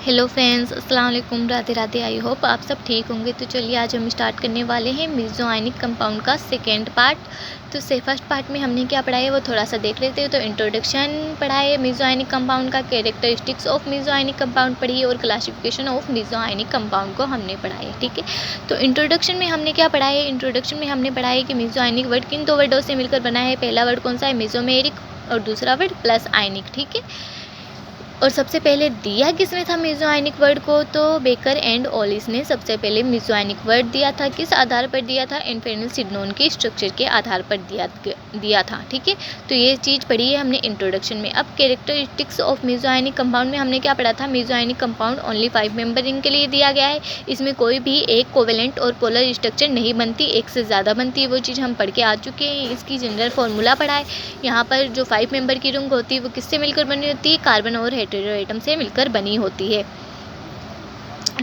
Hello friends, अस्सलाम वालेकुम, Radhe Radhe. I hope आप सब ठीक होंगे। तो चलिए आज हम स्टार्ट करने वाले हैं मेसो आयनिक कंपाउंड का सेकेंड पार्ट। तो फर्स्ट पार्ट में हमने क्या पढ़ा है वो थोड़ा सा देख लेते हैं। तो इंट्रोडक्शन पढ़ा है मेसो आयनिक कंपाउंड का, characteristics of meso ionic compound पढ़ी है और classification of meso ionic compound को हमने पढ़ा है। ठीक है, तो इंट्रोडक्शन में हमने क्या पढ़ा है। इंट्रोडक्शन में हमने पढ़ा है कि मेसो आयनिक वर्ड किन दो वर्डों से मिलकर बना है। पहला वर्ड कौन सा है, मेसोमेरिक, और दूसरा वर्ड प्लस आयनिक। ठीक है, और सबसे पहले दिया किसने था मेसो आयनिक वर्ड को, तो बेकर एंड ऑलिस ने सबसे पहले मेसो आयनिक वर्ड दिया था। किस आधार पर दिया था, इनफेरनल सिग्नोन के स्ट्रक्चर के आधार पर दिया था। ठीक है, तो ये चीज़ पढ़ी है हमने इंट्रोडक्शन में। अब characteristics of meso ionic compound में हमने क्या पढ़ा था। Meso ionic compound only 5 membered के लिए दिया गया है। इसमें कोई भी एक कोवेलेंट और पोलर स्ट्रक्चर नहीं बनती, एक से ज़्यादा बनती है। वो चीज़ हम पढ़ के आ चुके हैं। इसकी जनरल फॉर्मूला पढ़ा है। यहाँ पर जो 5 मेंबर की रिंग होती है वो किससे मिलकर बनी होती है, कार्बन और हेटेरो एटम से मिलकर बनी होती है।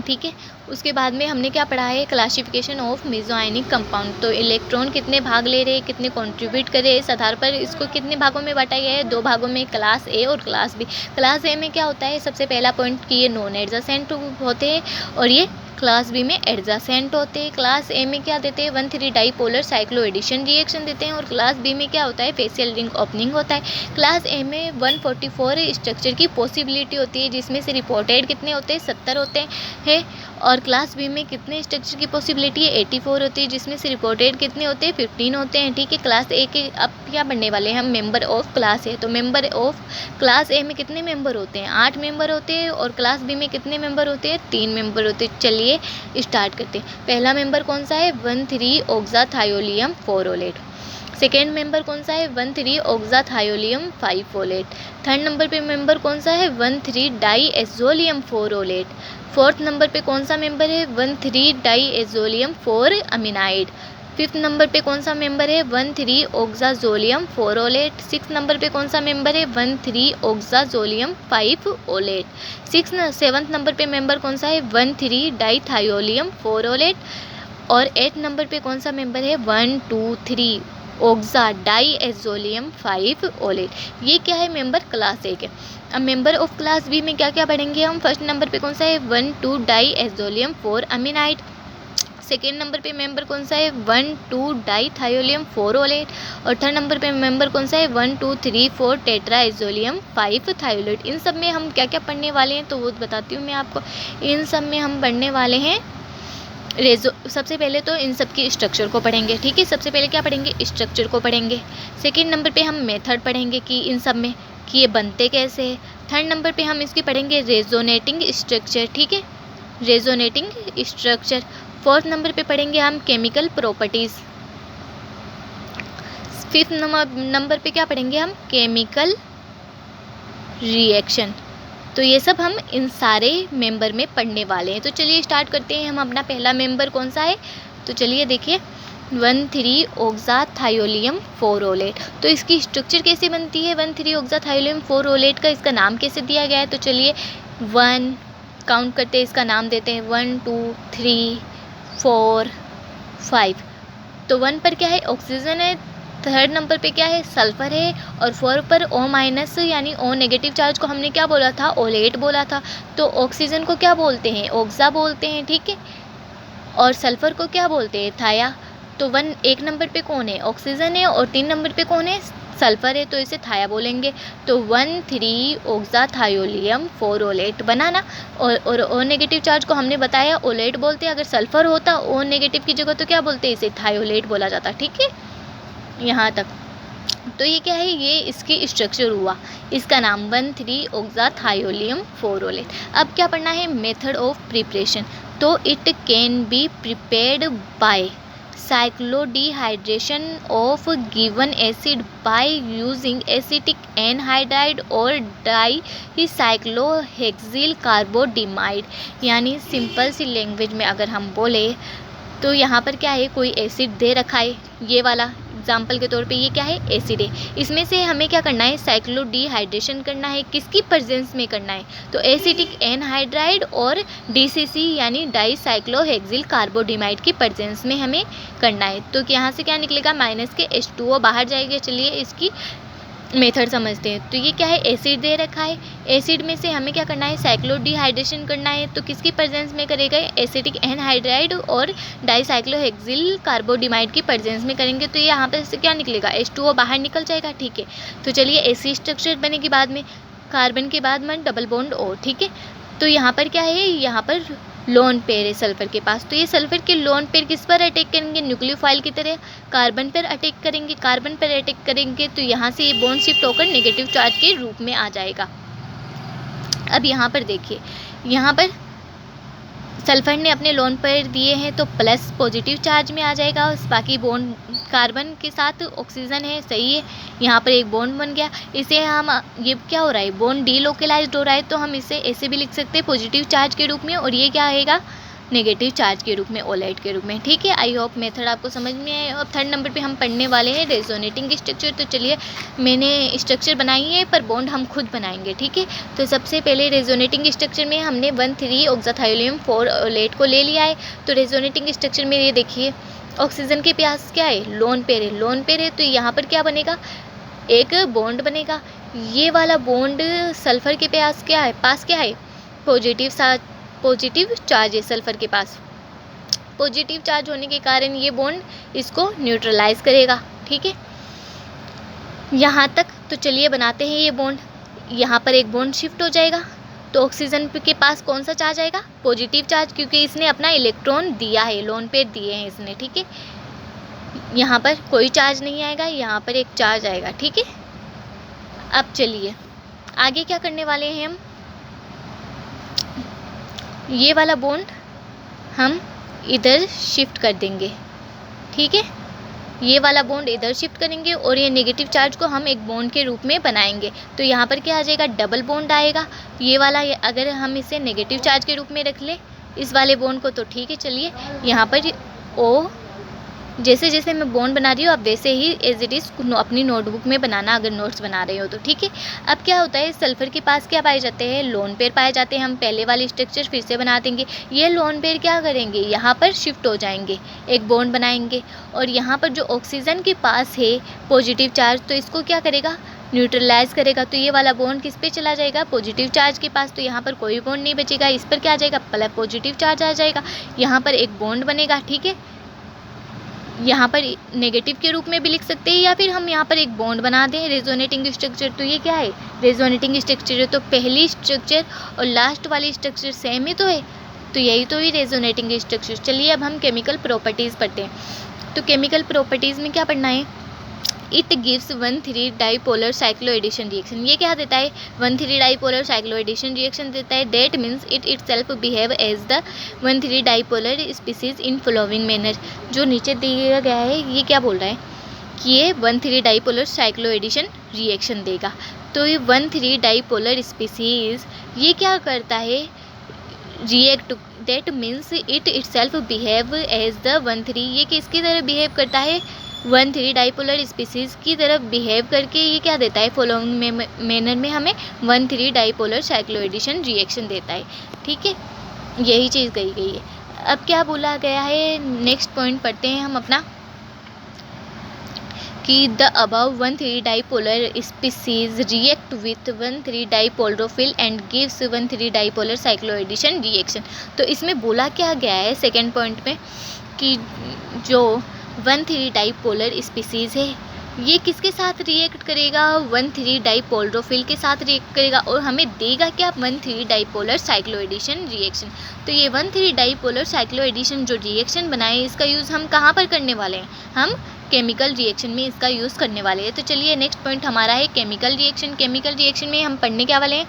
ठीक है, उसके बाद में हमने क्या पढ़ा है, classification of meso ionic compound. तो इलेक्ट्रॉन कितने भाग ले रहे हैं, कितने कंट्रीब्यूट कर रहे हैं, इस आधार पर इसको कितने भागों में बांटा गया है, 2 भागों में, क्लास ए और क्लास बी। क्लास ए में क्या होता है, सबसे पहला पॉइंट कि ये नॉन एडजेसेंट होते हैं और ये क्लास बी में एडजेसेंट होते हैं। क्लास ए में क्या देते हैं, 1,3 डाईपोलर साइक्लो एडिशन रिएक्शन देते हैं और क्लास बी में क्या होता है, फेशियल रिंग ओपनिंग होता है। क्लास ए में 144 स्ट्रक्चर की पॉसिबिलिटी होती है, जिसमें से रिपोर्टेड कितने होते हैं, 70 होते हैं। और क्लास बी में कितने स्ट्रक्चर की पॉसिबिलिटी है, 84 होती है, जिसमें से रिपोर्टेड कितने होते हैं, 15 होते हैं। ठीक है, क्लास ए के अब क्या बनने वाले हैं हम, मेंबर ऑफ क्लास ए। तो मेंबर ऑफ क्लास ए में कितने मेंबर होते हैं, 8 मेंबर होते हैं। और क्लास बी में कितने मेंबर होते हैं, 3 मेंबर होते हैं। चलिए स्टार्ट करते हैं। पहला मेंबर कौन सा है, 1,3-ऑक्साथायोलियम 4-ओलेट। सेकेंड मेंबर कौन सा है, 1,3-ऑक्साथायोलियम 5-ओलेट। थर्ड नंबर पे मेंबर कौन सा है, 1,3-डाईएज़ोलियम 4-ओलेट। फोर्थ नंबर पे कौन सा मेंबर है, 1,3-डाईएज़ोलियम 4-अमीनाइड। फिफ्थ नंबर पे कौन सा मेंबर है, 1,3-ऑक्साजोलियम 4-ओलेट। सिक्स नंबर पे कौन सा मेंबर है, 1,3-ऑक्साजोलियम 5-ओलेट। सेवन्थ नंबर पे मेंबर कौन सा है, 1,3-डाईथायोलियम 4-ओलेट। और 8 नंबर पे कौन सा मेंबर है, 1,2,3 ऑक्सा डाईएज़ोलियम 5-ओलेट। ये क्या है, मेंबर क्लास ए के। अब मेंबर ऑफ क्लास बी में क्या क्या पढ़ेंगे हम। फर्स्ट नंबर पे कौन सा है, 1,2-डाईएज़ोलियम 4-अमीनाइड। सेकेंड नंबर पे मेंबर कौन सा है, 1,2-डाईथायोलियम 4-ओलेट। और थर्ड नंबर पे मेंबर कौन सा है, 1,2,3,4 टेट्राएज़ोलियम 5-थायोलेट। इन सब में हम क्या क्या पढ़ने वाले हैं तो वो बताती हूँ मैं आपको। इन सब में हम पढ़ने वाले हैं सबसे पहले तो इन सब की स्ट्रक्चर को पढ़ेंगे। ठीक है, सबसे पहले क्या पढ़ेंगे, स्ट्रक्चर को पढ़ेंगे। सेकेंड नंबर पे हम मेथड पढ़ेंगे कि इन सब में कि ये बनते कैसे है। थर्ड नंबर पे हम इसकी पढ़ेंगे रेजोनेटिंग स्ट्रक्चर। ठीक है, रेजोनेटिंग स्ट्रक्चर। फोर्थ नंबर पे पढ़ेंगे हम केमिकल प्रॉपर्टीज़। फिफ्थ नंबर पे क्या पढ़ेंगे हम, केमिकल रिएक्शन। तो ये सब हम इन सारे मेंबर में पढ़ने वाले हैं। तो चलिए स्टार्ट करते हैं। हम अपना पहला मेंबर कौन सा है, तो चलिए देखिए, 1,3-ऑक्साथायोलियम 4-ओलेट। तो इसकी स्ट्रक्चर कैसे बनती है, 1,3-ऑक्साथायोलियम 4-ओलेट का इसका नाम कैसे दिया गया है। तो चलिए 1 काउंट करते हैं, इसका नाम देते हैं 1 2 3 4 5। तो 1 पर क्या है, ऑक्सीजन है। थर्ड नंबर पे क्या है, सल्फर है। और 4 पर O- यानी O नेगेटिव चार्ज को हमने क्या बोला था, ओलेट बोला था। तो ऑक्सीजन को क्या बोलते हैं, ऑक्सा बोलते हैं। ठीक है, और सल्फर को क्या बोलते हैं, थाया। तो 1 नंबर पे कौन है, ऑक्सीजन है। और 3 नंबर पे कौन है, सल्फर है, तो इसे थाया बोलेंगे। तो 1,3-ऑक्साथायोलियम 4-ओलेट बना ना। और O नेगेटिव चार्ज को हमने बताया ओलेट बोलते हैं। अगर सल्फर होता O नेगेटिव की जगह तो क्या बोलते हैं, इसे थायोलेट बोला जाता। ठीक है, यहाँ तक। तो ये क्या है, ये इसकी स्ट्रक्चर हुआ, इसका नाम 1,3-ऑक्साथायोलियम 4-ओलेट। अब क्या पढ़ना है, मेथड ऑफ प्रिपरेशन। तो it can be prepared by cyclodehydration of given acid by using acetic anhydride और डाईसाइक्लोहेक्सिल कार्बोडिमाइड। यानी सिंपल सी लैंग्वेज में अगर हम बोले तो यहाँ पर क्या है, कोई एसिड दे रखा है, ये वाला एग्जाम्पल के तौर पे ये क्या है, एसिड है। इसमें से हमें क्या करना है, साइक्लोडिहाइड्रेशन करना है। किसकी प्रेजेंस में करना है, तो एसिटिक एनहाइड्राइड और DCC यानी डाईसाइक्लोहेक्सिल कार्बोडिमाइड की प्रेजेंस में हमें करना है। तो यहाँ से क्या निकलेगा, माइनस के H2O बाहर जाएगा। चलिए इसकी मेथड समझते हैं। तो ये क्या है, एसिड दे रखा है, एसिड में से हमें क्या करना है, साइक्लोडिहाइड्रेशन करना है। तो किसकी प्रेजेंस में करेगा, एसिटिक एनहाइड्राइड और डाइसाइक्लोहेक्सिल कार्बोडिमाइड की प्रेजेंस में करेंगे। तो ये यहाँ पर से क्या निकलेगा, H2O बाहर निकल जाएगा। ठीक है, तो चलिए ऐसी स्ट्रक्चर बनेगी बाद में, कार्बन के बाद में डबल बॉन्ड O। ठीक है, तो यहाँ पर क्या है, यहाँ पर लोन पेयर है सल्फर के पास। तो ये सल्फर के लोन पेयर किस पर अटैक करेंगे, न्यूक्लियोफाइल की तरह कार्बन पर अटैक करेंगे। कार्बन पर अटैक करेंगे तो यहाँ से ये बॉन्ड शिफ्ट होकर नेगेटिव चार्ज के रूप में आ जाएगा। अब यहाँ पर देखिए, यहाँ पर सल्फर ने अपने लोन पेयर दिए हैं तो प्लस पॉजिटिव चार्ज में आ जाएगा। बाकी बॉन्ड कार्बन के साथ ऑक्सीजन है, सही है, यहाँ पर एक बॉन्ड बन गया। इसे हम, ये क्या हो रहा है, बॉन्ड डीलोकलाइज्ड हो रहा है, तो हम इसे ऐसे भी लिख सकते हैं पॉजिटिव चार्ज के रूप में, और ये क्या आएगा, नेगेटिव चार्ज के रूप में, ओलाइट के रूप में। ठीक है, आई होप मेथड आपको समझ में आए। अब थर्ड नंबर पे हम पढ़ने वाले हैं रेजोनेटिंग स्ट्रक्चर। तो चलिए, मैंने स्ट्रक्चर बनाई है पर बॉन्ड हम खुद बनाएंगे। ठीक है, तो सबसे पहले रेजोनेटिंग स्ट्रक्चर में हमने 1,3 ऑक्साथायोलियम 4 ओलेट को ले लिया है। तो रेजोनेटिंग स्ट्रक्चर में ये देखिए, ऑक्सीजन के पास क्या है, लोन पेयर है, लोन पेयर है, तो यहाँ पर क्या बनेगा, एक बॉन्ड बनेगा। ये वाला बॉन्ड सल्फर के पास क्या है, पॉजिटिव चार्ज है सल्फर के पास। पॉजिटिव चार्ज होने के कारण ये बॉन्ड इसको न्यूट्रलाइज करेगा। ठीक है, यहाँ तक तो चलिए बनाते हैं ये बॉन्ड। यहाँ पर एक बॉन्ड शिफ्ट हो जाएगा, तो ऑक्सीजन के पास कौन सा चार्ज आएगा, पॉजिटिव चार्ज, क्योंकि इसने अपना इलेक्ट्रॉन दिया है, लोन पेयर दिए हैं इसने। ठीक है, यहाँ पर कोई चार्ज नहीं आएगा, यहाँ पर एक चार्ज आएगा। ठीक है, अब चलिए आगे क्या करने वाले हैं हम, ये वाला बॉन्ड हम इधर शिफ्ट कर देंगे। ठीक है, ये वाला बॉन्ड इधर शिफ्ट करेंगे और ये नेगेटिव चार्ज को हम एक बॉन्ड के रूप में बनाएंगे। तो यहाँ पर क्या आ जाएगा, डबल बॉन्ड आएगा। ये वाला अगर हम इसे नेगेटिव चार्ज के रूप में रख लें इस वाले बॉन्ड को, तो ठीक है। चलिए, यहाँ पर ओ, जैसे जैसे मैं बॉन्ड बना रही हूँ आप वैसे ही एज इट इज़ अपनी नोटबुक में बनाना, अगर नोट्स बना रहे हो तो। ठीक है, अब क्या होता है, सल्फर के पास क्या पाए जाते हैं, लोन पेयर पाए जाते हैं। हम पहले वाली स्ट्रक्चर फिर से बना देंगे। ये लोन पेयर क्या करेंगे, यहाँ पर शिफ्ट हो जाएंगे, एक बॉन्ड बनाएंगे, और यहाँ पर जो ऑक्सीजन के पास है पॉजिटिव चार्ज, तो इसको क्या करेगा, न्यूट्रलाइज करेगा। तो ये वाला बॉन्ड किस पे चला जाएगा, पॉजिटिव चार्ज के पास। तो यहाँ पर कोई बॉन्ड नहीं बचेगा, इस पर क्या आ जाएगा, प्लस पॉजिटिव चार्ज आ जाएगा। यहाँ पर एक बॉन्ड बनेगा। ठीक है, यहाँ पर नेगेटिव के रूप में भी लिख सकते हैं, या फिर हम यहाँ पर एक बॉन्ड बना दें, रेजोनेटिंग स्ट्रक्चर। तो ये क्या है, रेजोनेटिंग स्ट्रक्चर है, तो पहली स्ट्रक्चर और लास्ट वाली स्ट्रक्चर सेम ही तो है, तो यही तो ही रेजोनेटिंग स्ट्रक्चर। चलिए अब हम केमिकल प्रॉपर्टीज़ पढ़ते हैं। तो केमिकल प्रॉपर्टीज़ में क्या पढ़ना है, it gives 1,3 dipolar cycloaddition reaction. ये क्या देता है, 1,3 डाइपोलर साइक्लोएडिशन रिएक्शन देता है। That means it itself behave as the 1,3 dipolar species in following manner. जो नीचे दिया गया है ये क्या बोल रहा है कि ये 1,3 डाइपोलर साइक्लोएडिशन रिएक्शन देगा। तो ये 1,3 डाइपोलर स्पीसीज ये क्या करता है, react, that means it itself behave as the 1,3, ये किसकी तरह बिहेव करता है, 1,3 डाइपोलर स्पीसीज़ की तरफ बिहेव करके ये क्या देता है, फॉलोइंग मैनर में हमें 1,3 डाइपोलर साइक्लोएडिशन रिएक्शन देता है। ठीक है, यही चीज़ कही गई है। अब क्या बोला गया है, नेक्स्ट पॉइंट पढ़ते हैं हम अपना, कि the above 1,3 dipolar species react with 1,3 dipolarophile and gives 1,3 dipolar cycloaddition reaction. तो इसमें बोला क्या गया है सेकेंड पॉइंट में, कि जो 1,3 डाइपोलर स्पीसीज़ है ये किसके साथ रिएक्ट करेगा, 1,3 डाइपोलरोफिल के साथ रिएक्ट करेगा, और हमें देगा क्या, 1,3 डाइपोलर साइक्लोएडिशन रिएक्शन। तो ये 1,3 डाइपोलर साइक्लोएडिशन जो रिएक्शन बनाए इसका यूज़ हम कहाँ पर करने वाले हैं, हम केमिकल रिएक्शन में इसका यूज़ करने वाले हैं। तो चलिए नेक्स्ट पॉइंट हमारा है केमिकल रिएक्शन। केमिकल रिएक्शन में हम पढ़ने क्या वाले हैं,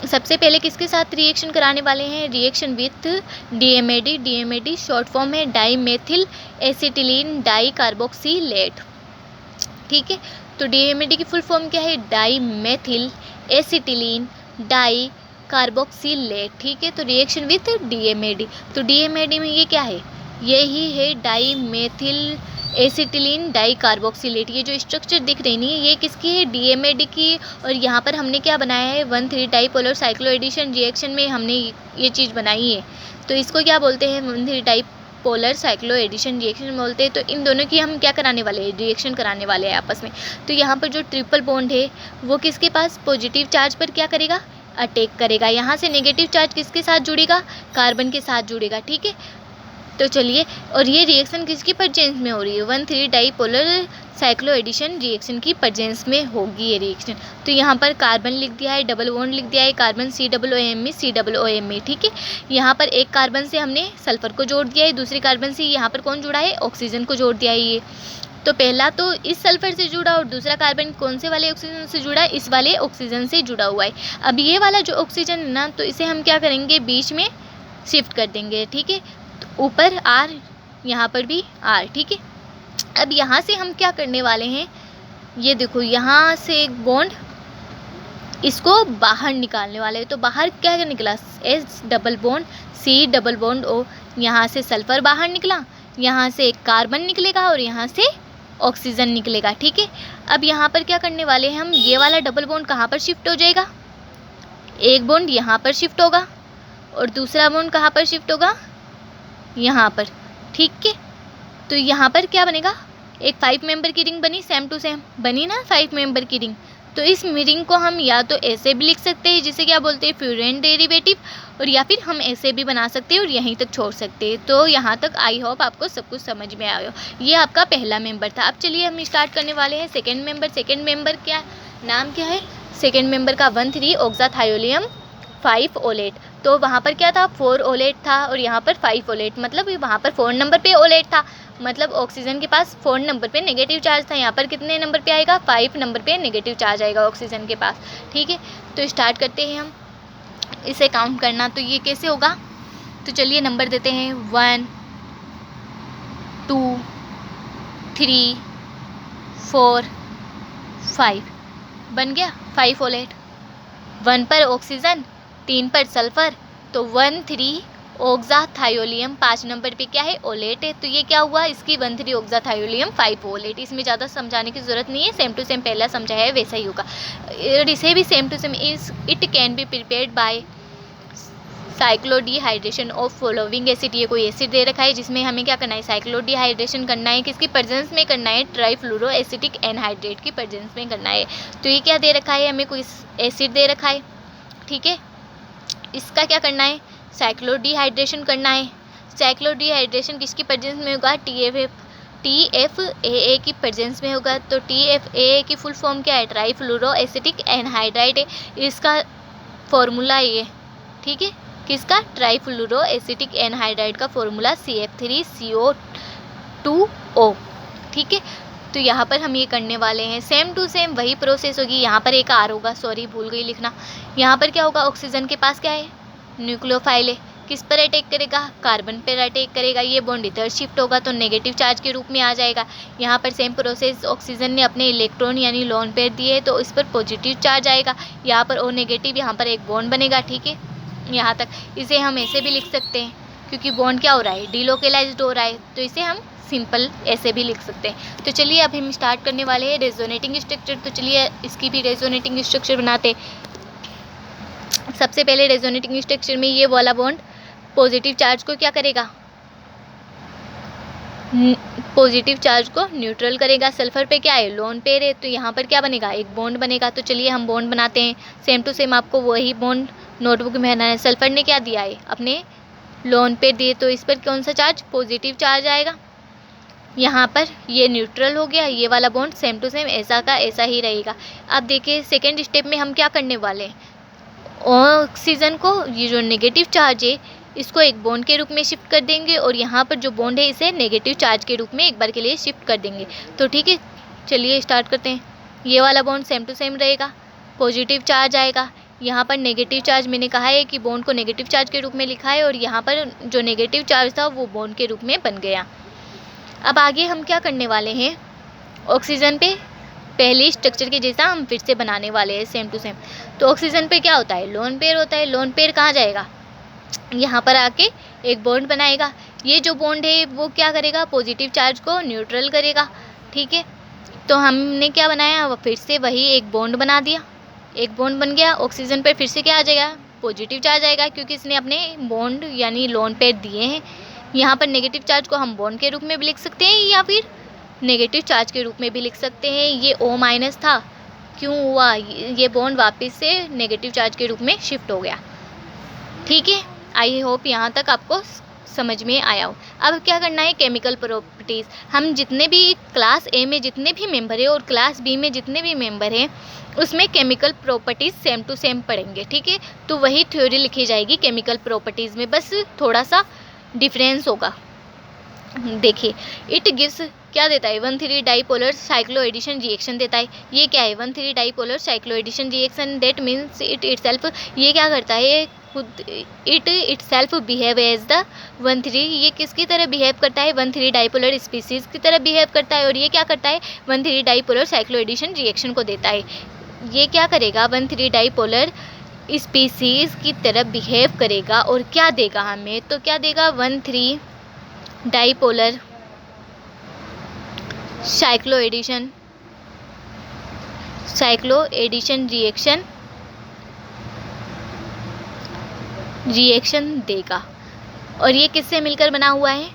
सबसे पहले किसके साथ रिएक्शन कराने वाले हैं, reaction with DMAD। DMAD short form है डाईमेथिल एसिटिलीन डाई कार्बोक्सिलेट। ठीक है, तो DMAD की फुल फॉर्म क्या है, डाईमेथिल एसिटिलीन डाई कार्बोक्सिलेट। ठीक है, तो रिएक्शन विथ DMAD। तो DMAD में ये क्या है, यही है डाईमेथिल एसिटिलीन डाई कार्बोक्सिलेट। ये जो स्ट्रक्चर दिख रही नहीं है ये किसकी है, DMAD की। और यहाँ पर हमने क्या बनाया है, 1,3 डाइपोलर साइक्लोएडिशन रिएक्शन में हमने ये चीज़ बनाई है। तो इसको क्या बोलते हैं, 1,3 पोलर साइक्लो एडिशन रिएक्शन बोलते हैं। तो इन दोनों की हम क्या कराने वाले हैं, रिएक्शन कराने वाले हैं आपस में। तो यहाँ पर जो ट्रिपल बॉन्ड है वो किसके पास पॉजिटिव चार्ज पर क्या करेगा, अटैक करेगा। यहाँ से नेगेटिव चार्ज किसके साथ जुड़ेगा, कार्बन के साथ जुड़ेगा, ठीक है। तो चलिए, और ये रिएक्शन किसकी प्रेजेंस में हो रही है, 1,3 डाईपोलर साइक्लो एडिशन रिएक्शन की प्रेजेंस में होगी ये रिएक्शन। तो यहाँ पर कार्बन लिख दिया है, डबल बॉन्ड लिख दिया है, कार्बन COOM में, ठीक है। यहाँ पर एक कार्बन से हमने सल्फर को जोड़ दिया है, दूसरी कार्बन से यहाँ पर कौन जुड़ा है, ऑक्सीजन को जोड़ दिया है ये। तो पहला तो इस सल्फर से जुड़ा और दूसरा कार्बन कौन से वाले ऑक्सीजन से जुड़ा है, इस वाले ऑक्सीजन से जुड़ा हुआ है। अब ये वाला जो ऑक्सीजन है ना, तो इसे हम क्या करेंगे, बीच में शिफ्ट कर देंगे, ठीक है। ऊपर R, यहाँ पर भी R, ठीक है। अब यहाँ से हम क्या करने वाले हैं, ये देखो यहाँ से एक बॉन्ड इसको बाहर निकालने वाले हैं। तो बाहर क्या निकला, S double bond C double bond O, यहाँ से सल्फर बाहर निकला, यहाँ से एक कार्बन निकलेगा और यहाँ से ऑक्सीजन निकलेगा, ठीक है। अब यहाँ पर क्या करने वाले हैं हम, ये वाला डबल बॉन्ड कहाँ पर शिफ्ट हो जाएगा, एक बॉन्ड यहाँ पर शिफ्ट होगा और दूसरा बॉन्ड कहाँ पर शिफ्ट होगा, यहाँ पर, ठीक है। तो यहाँ पर क्या बनेगा, एक 5 मेंबर की रिंग बनी, सेम टू सेम बनी ना 5 मेंबर की रिंग। तो इस रिंग को हम या तो ऐसे भी लिख सकते हैं, जिसे क्या बोलते हैं, फ्यूरेन डेरिवेटिव, और या फिर हम ऐसे भी बना सकते हैं और यहीं तक छोड़ सकते हैं। तो यहाँ तक आई होप आपको सब कुछ समझ में आया हो। ये आपका पहला मेंबर था। अब चलिए हम स्टार्ट करने वाले हैं सेकेंड मेंबर। सेकेंड मेंबर क्या नाम क्या है, सेकेंड मेंबर का 1,3 ऑक्साथायोलियम 5 ओलेट। तो वहाँ पर क्या था, 4 ओलेट था और यहाँ पर 5 ओलेट, मतलब वहाँ पर 4 नंबर पे ओलेट था, मतलब ऑक्सीजन के पास 4 नंबर पे नेगेटिव चार्ज था। यहाँ पर कितने नंबर पे आएगा, 5 नंबर पे नेगेटिव चार्ज आएगा ऑक्सीजन के पास, ठीक है। तो स्टार्ट करते हैं हम इसे काउंट करना। तो ये कैसे होगा, तो चलिए नंबर देते हैं 1 2 3 4 5, बन गया 5 ओलेट। 1 पर ऑक्सीजन, 3 पर सल्फर, तो 1,3 ऑक्साथायोलियम 5 नंबर पे क्या है, ओलेट है। तो ये क्या हुआ, इसकी 1,3 ऑक्साथायोलियम 5 ओलेट। इसमें ज़्यादा समझाने की ज़रूरत नहीं है, सेम टू सेम पहला समझाया है वैसा ही होगा। और इसे भी same to same, it can be prepared by cyclodehydration of following acid. ये कोई एसिड दे रखा है जिसमें हमें क्या करना है, साइक्लोडिहाइड्रेशन करना है, किसकी प्रेजेंस में करना है, ट्राईफ्लोरो एसिटिक एनहाइड्रेट की प्रेजेंस में करना है। तो ये क्या दे रखा है, हमें कोई एसिड दे रखा है, ठीक है। इसका क्या करना है, साइक्लोडिहाइड्रेशन करना है। साइक्लोडिहाइड्रेशन किसकी प्रेजेंस में होगा, TFAA की प्रेजेंस में होगा। तो TFAA की फुल फॉर्म क्या है, ट्राईफ्लोरो एसिटिक एनहाइड्राइड है, इसका फॉर्मूला ये, ठीक है। किसका, ट्राईफ्लोरो एसिटिक एनहाइड्राइड का फॉर्मूला CF3CO2O, ठीक है। तो यहाँ पर हम ये करने वाले हैं, सेम टू सेम वही प्रोसेस होगी। यहाँ पर एक R होगा, सॉरी भूल गई लिखना। यहाँ पर क्या होगा, ऑक्सीजन के पास क्या है, न्यूक्लियोफाइल है, किस पर अटैक करेगा, कार्बन पर अटैक करेगा। ये बॉन्ड इधर शिफ्ट होगा तो नेगेटिव चार्ज के रूप में आ जाएगा। यहाँ पर सेम प्रोसेस, ऑक्सीजन ने अपने इलेक्ट्रॉन यानी लोन पेयर दिए तो इस पर पॉजिटिव चार्ज आएगा, यहाँ पर O नेगेटिव, यहाँ पर एक बॉन्ड बनेगा, ठीक है। यहाँ तक इसे हम ऐसे भी लिख सकते हैं, क्योंकि बॉन्ड क्या हो रहा है, डीलोकेलाइज्ड हो रहा है, तो इसे हम सिंपल ऐसे भी लिख सकते हैं। तो चलिए अब हम स्टार्ट करने वाले हैं रेजोनेटिंग स्ट्रक्चर। तो चलिए इसकी भी रेजोनेटिंग स्ट्रक्चर बनाते। सबसे पहले रेजोनेटिंग स्ट्रक्चर में ये वाला बॉन्ड पॉजिटिव चार्ज को क्या करेगा, पॉजिटिव चार्ज को न्यूट्रल करेगा। सल्फर पे क्या है, लोन पेयर है, तो यहाँ पर क्या बनेगा, एक बॉन्ड बनेगा। तो चलिए हम बॉन्ड बनाते हैं, सेम टू सेम आपको वही बॉन्ड नोटबुक में बनाना है। सल्फर ने क्या दिया है, अपने लोन पेयर दिए, तो इस पर कौन सा चार्ज, पॉजिटिव चार्ज आएगा। यहाँ पर ये न्यूट्रल हो गया, ये वाला बॉन्ड सेम टू सेम ऐसा का ऐसा ही रहेगा। अब देखिए सेकेंड स्टेप में हम क्या करने वाले हैं, ऑक्सीजन को, ये जो नेगेटिव चार्ज है इसको एक बॉन्ड के रूप में शिफ्ट कर देंगे और यहाँ पर जो बॉन्ड है इसे नेगेटिव चार्ज के रूप में एक बार के लिए शिफ्ट कर देंगे। तो ठीक है, चलिए स्टार्ट करते हैं। ये वाला बॉन्ड सेम टू सेम रहेगा, पॉजिटिव चार्ज आएगा, यहाँ पर नेगेटिव चार्ज, मैंने कहा है कि बॉन्ड को नेगेटिव चार्ज के रूप में लिखा है और यहाँ पर जो नेगेटिव चार्ज था वो बॉन्ड के रूप में बन गया। अब आगे हम क्या करने वाले हैं, ऑक्सीजन पे पहले स्ट्रक्चर के जैसा हम फिर से बनाने वाले हैं सेम टू सेम। तो ऑक्सीजन पे क्या होता है, लोन पेयर होता है। लोन पेयर कहाँ जाएगा, यहाँ पर आके एक बॉन्ड बनाएगा। ये जो बॉन्ड है वो क्या करेगा, पॉजिटिव चार्ज को न्यूट्रल करेगा, ठीक है। तो हमने क्या बनाया, फिर से वही एक बॉन्ड बना दिया, एक बॉन्ड बन गया। ऑक्सीजन पर फिर से क्या आ जाएगा, पॉजिटिव चार्ज आएगा, क्योंकि इसने अपने बॉन्ड यानी लोन पेयर दिए हैं। यहाँ पर नेगेटिव चार्ज को हम बॉन्ड के रूप में भी लिख सकते हैं या फिर नेगेटिव चार्ज के रूप में भी लिख सकते हैं। ये O माइनस था, क्यों हुआ, ये बॉन्ड वापस से नेगेटिव चार्ज के रूप में शिफ्ट हो गया। ठीक है, आई होप यहाँ तक आपको समझ में आया हो। अब क्या करना है, केमिकल प्रॉपर्टीज़। हम जितने भी क्लास ए में जितने भी मेंबर हैं और क्लास बी में जितने भी मेंबर हैं उसमें chemical properties same to same पढ़ेंगे। ठीक है, तो वही थ्योरी लिखी जाएगी केमिकल प्रॉपर्टीज़ में, बस थोड़ा सा डिफरेंस होगा। देखिए, इट गिव्स क्या देता है, 1,3 डाइपोलर साइक्लो एडिशन रिएक्शन देता है। ये क्या है, 1,3 dipolar cycloaddition reaction, that means it itself, ये क्या करता है, खुद it itself behave as the 1,3, ये किसकी तरह बिहेव करता है, 1,3 डाइपोलर स्पीसीज की तरह बिहेव करता है। और ये क्या करता है, 1,3 डाइपोलर साइक्लो एडिशन रिएक्शन को देता है। ये क्या करेगा, 1,3 डाइपोलर स्पीसीज की तरह बिहेव करेगा और क्या देगा हमें, तो क्या देगा, 1,3 डाइपोलर साइक्लो एडिशन रिएक्शन देगा। और ये किससे मिलकर बना हुआ है,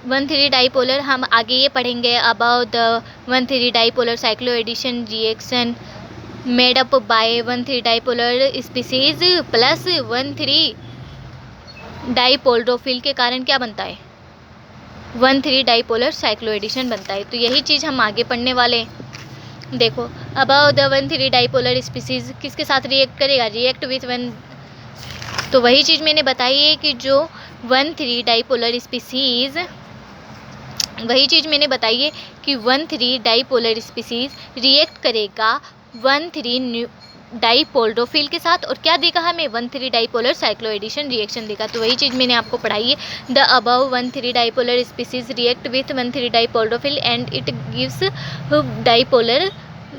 1,3 डाइपोलर, हम आगे ये पढ़ेंगे about the 1,3 dipolar cycloaddition reaction made up by 1,3 dipolar species plus 1,3 dipolarophile के कारण क्या बनता है, 1,3 डाइपोलर साइक्लो एडिशन बनता है। तो यही चीज़ हम आगे पढ़ने वाले हैं। देखो, अबाउट द 1,3 डाइपोलर स्पीसीज किसके साथ रिएक्ट करेगा, रिएक्ट विथ 1, तो वही चीज़ मैंने बताई है कि जो 1,3 डाइपोलर स्पीसीज, वही चीज़ मैंने बताई है कि 1,3 डाइपोलर स्पीसीज रिएक्ट करेगा 1,3 डाइपोल्ड्रोफिल के साथ और क्या देगा हमें, 1,3 डाइपोलर साइक्लो एडिशन रिएक्शन देगा। तो वही चीज़ मैंने आपको पढ़ाई है, the above 1,3 dipolar species react with 1,3 dipolarophile and it gives dipolar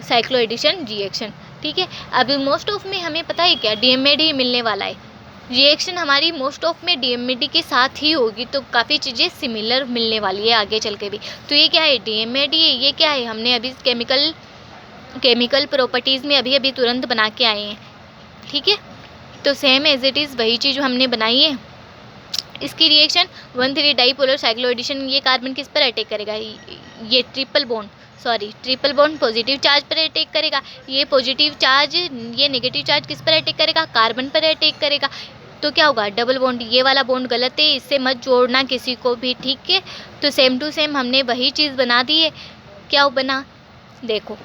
cycloaddition reaction. ठीक है, अभी मोस्ट ऑफ में हमें पता है क्या, DMAD मिलने वाला है। रिएक्शन हमारी मोस्ट ऑफ में DMAD के साथ ही होगी, तो काफ़ी चीज़ें सिमिलर मिलने वाली है आगे चल के भी। तो ये क्या है, DMAD है, ये क्या है, हमने अभी केमिकल प्रॉपर्टीज़ में अभी तुरंत बना के आए हैं। ठीक है, तो सेम एज इट इज़ वही चीज़ हमने बनाई है। इसकी रिएक्शन 1,3 डाइपोलर साइक्लो एडिशन, ये कार्बन किस पर अटैक करेगा, ये ट्रिपल बॉन्ड पॉजिटिव चार्ज पर अटैक करेगा। ये पॉजिटिव चार्ज, ये नेगेटिव चार्ज किस पर अटैक करेगा, कार्बन पर अटैक करेगा। तो क्या होगा, डबल बॉन्ड, ये वाला बॉन्ड गलत है, इससे मत जोड़ना किसी को भी। ठीक है, तो सेम टू सेम हमने वही चीज़ बना दी है। क्या बना, देखो,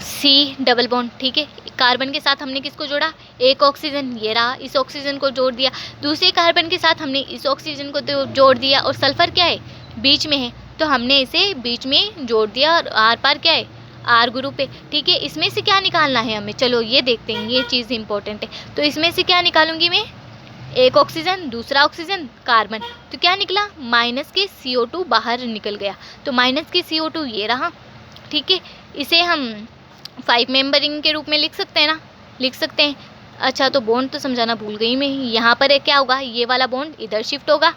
C डबल बॉन्ड। ठीक है, कार्बन के साथ हमने किसको जोड़ा, एक ऑक्सीजन, ये रहा, इस ऑक्सीजन को जोड़ दिया। दूसरे कार्बन के साथ हमने इस ऑक्सीजन को जोड़ दिया और सल्फर क्या है, बीच में है, तो हमने इसे बीच में जोड़ दिया और आर पार क्या है, R ग्रुप है। ठीक है, इसमें से क्या निकालना है हमें, चलो ये देखते हैं, ये चीज़ इंपॉर्टेंट है। तो इसमें से क्या निकालूंगी मैं, एक ऑक्सीजन, दूसरा ऑक्सीजन, कार्बन, तो क्या निकला, माइनस के CO2 बाहर निकल गया। तो माइनस के CO2 ये रहा। ठीक है, इसे हम 5 मेंबरिंग के रूप में लिख सकते हैं ना, लिख सकते हैं। अच्छा, तो बॉन्ड तो समझाना भूल गई मैं, यहाँ पर क्या होगा, ये वाला बॉन्ड इधर शिफ्ट होगा,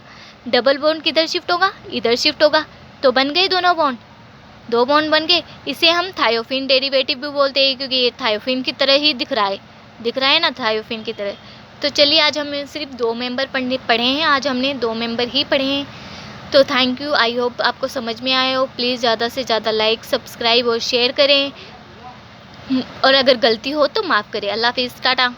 डबल बॉन्ड किधर शिफ्ट होगा, इधर शिफ्ट होगा, तो बन गए दोनों बॉन्ड, 2 बॉन्ड बन गए। इसे हम थायोफिन डेरिवेटिव भी बोलते हैं, क्योंकि ये थायोफिन की तरह ही दिख रहा है ना, थायोफिन की तरह। तो चलिए, आज हम सिर्फ 2 मेंबर पढ़े हैं, आज हमने 2 मेंबर ही पढ़े हैं। तो थैंक यू, आई होप आपको समझ में आया हो। प्लीज़ ज़्यादा से ज़्यादा लाइक, सब्सक्राइब और शेयर करें, और अगर गलती हो तो माफ़ करें। अल्लाह हाफिज़, टाटा।